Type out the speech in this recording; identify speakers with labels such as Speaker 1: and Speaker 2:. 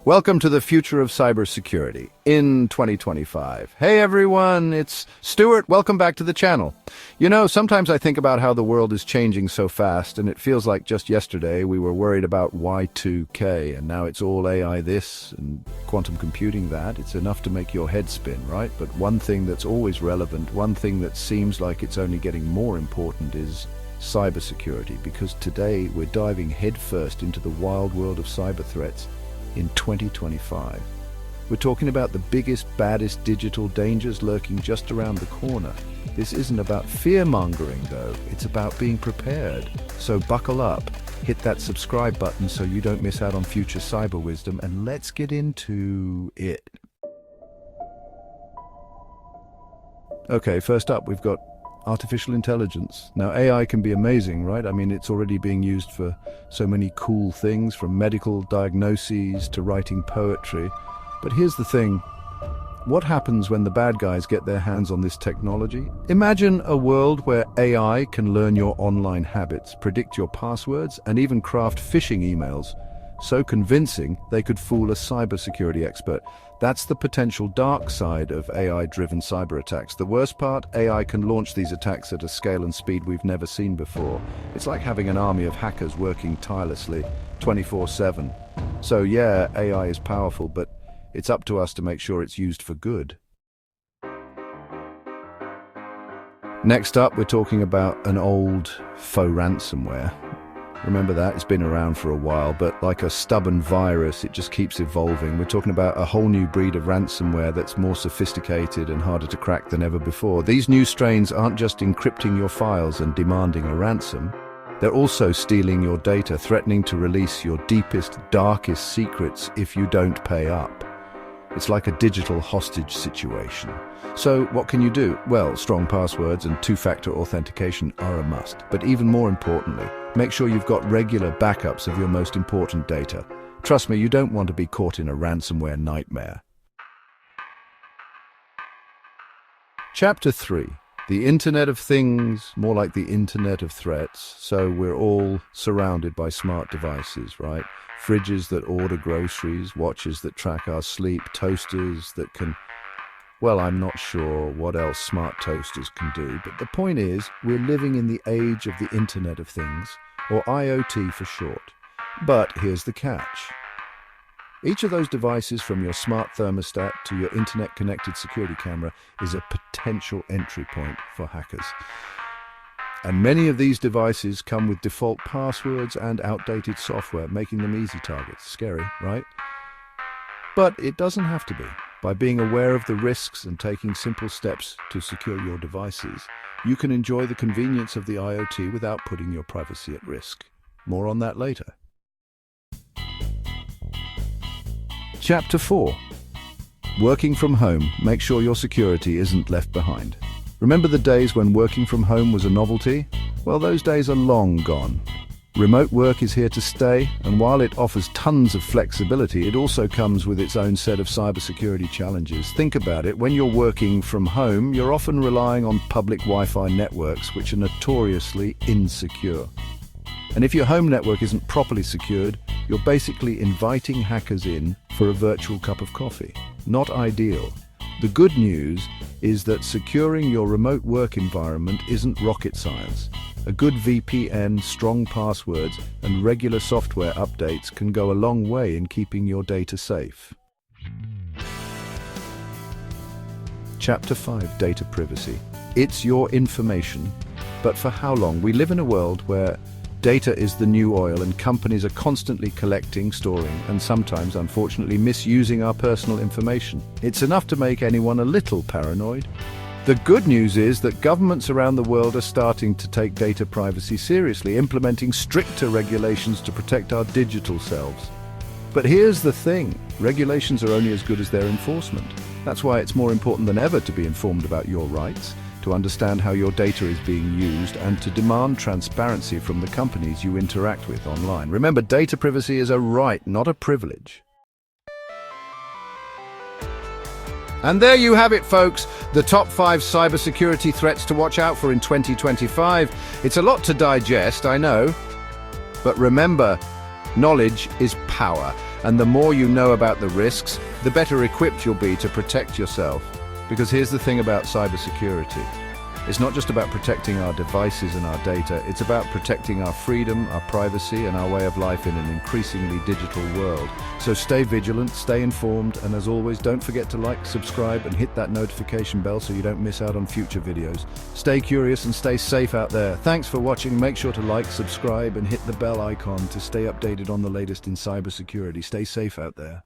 Speaker 1: Welcome to the future of cybersecurity in 2025. Hey everyone, it's Stuart. Welcome back to the channel. You know, sometimes I think about how the world is changing so fast, and it feels like just yesterday we were worried about Y2K, and now it's all AI this and quantum computing that. It's enough to make your head spin, right? But one thing that's always relevant, one thing that seems like it's only getting more important is cybersecurity, because today we're diving headfirst into the wild world of cyber threats in 2025. We're talking about the biggest, baddest digital dangers lurking just around the corner. This isn't about fear-mongering though, it's about being prepared. So buckle up, hit that subscribe button so you don't miss out on future cyber wisdom, and let's get into it. Okay, first up we've got artificial intelligence. Now, AI can be amazing, right? I mean, it's already being used for so many cool things, from medical diagnoses to writing poetry. But here's the thing. What happens when the bad guys get their hands on this technology? Imagine a world where AI can learn your online habits, predict your passwords, and even craft phishing emails so convincing they could fool a cybersecurity expert. That's the potential dark side of AI-driven cyber attacks. The worst part, AI can launch these attacks at a scale and speed we've never seen before. It's like having an army of hackers working tirelessly, 24/7. So yeah, AI is powerful, but it's up to us to make sure it's used for good. Next up, we're talking about an old faux ransomware. Remember that? It's been around for a while, but like a stubborn virus, it just keeps evolving. We're talking about a whole new breed of ransomware that's more sophisticated and harder to crack than ever before. These new strains aren't just encrypting your files and demanding a ransom. They're also stealing your data, threatening to release your deepest, darkest secrets if you don't pay up. It's like a digital hostage situation. So what can you do? Well, strong passwords and two-factor authentication are a must. But even more importantly, make sure you've got regular backups of your most important data. Trust me, you don't want to be caught in a ransomware nightmare. Chapter 3. The Internet of Things, more like the Internet of Threats. So we're all surrounded by smart devices, right? Fridges that order groceries, watches that track our sleep, toasters that can... Well, I'm not sure what else smart toasters can do, but the point is, we're living in the age of the Internet of Things, or IoT for short. But here's the catch. Each of those devices, from your smart thermostat to your internet-connected security camera, is a potential entry point for hackers. And many of these devices come with default passwords and outdated software, making them easy targets. Scary, right? But it doesn't have to be. By being aware of the risks and taking simple steps to secure your devices, you can enjoy the convenience of the IoT without putting your privacy at risk. More on that later. Chapter 4. Working from home. Make sure your security isn't left behind. Remember the days when working from home was a novelty? Well, those days are long gone. Remote work is here to stay, and while it offers tons of flexibility, it also comes with its own set of cybersecurity challenges. Think about it. When you're working from home, you're often relying on public Wi-Fi networks, which are notoriously insecure. And if your home network isn't properly secured, you're basically inviting hackers in for a virtual cup of coffee. Not ideal. The good news is that securing your remote work environment isn't rocket science. A good VPN, strong passwords, and regular software updates can go a long way in keeping your data safe. Chapter 5. Data privacy. It's your information, but for how long? We live in a world where data is the new oil, and companies are constantly collecting, storing, and sometimes, unfortunately, misusing our personal information. It's enough to make anyone a little paranoid. The good news is that governments around the world are starting to take data privacy seriously, implementing stricter regulations to protect our digital selves. But here's the thing, regulations are only as good as their enforcement. That's why it's more important than ever to be informed about your rights, to understand how your data is being used, and to demand transparency from the companies you interact with online. Remember, data privacy is a right, not a privilege. And there you have it, folks, the top 5 cybersecurity threats to watch out for in 2025. It's a lot to digest, I know. But remember, knowledge is power. And the more you know about the risks, the better equipped you'll be to protect yourself. Because here's the thing about cybersecurity. It's not just about protecting our devices and our data, it's about protecting our freedom, our privacy, and our way of life in an increasingly digital world. So stay vigilant, stay informed, and as always, don't forget to like, subscribe, and hit that notification bell so you don't miss out on future videos. Stay curious and stay safe out there. Thanks for watching. Make sure to like, subscribe, and hit the bell icon to stay updated on the latest in cybersecurity. Stay safe out there.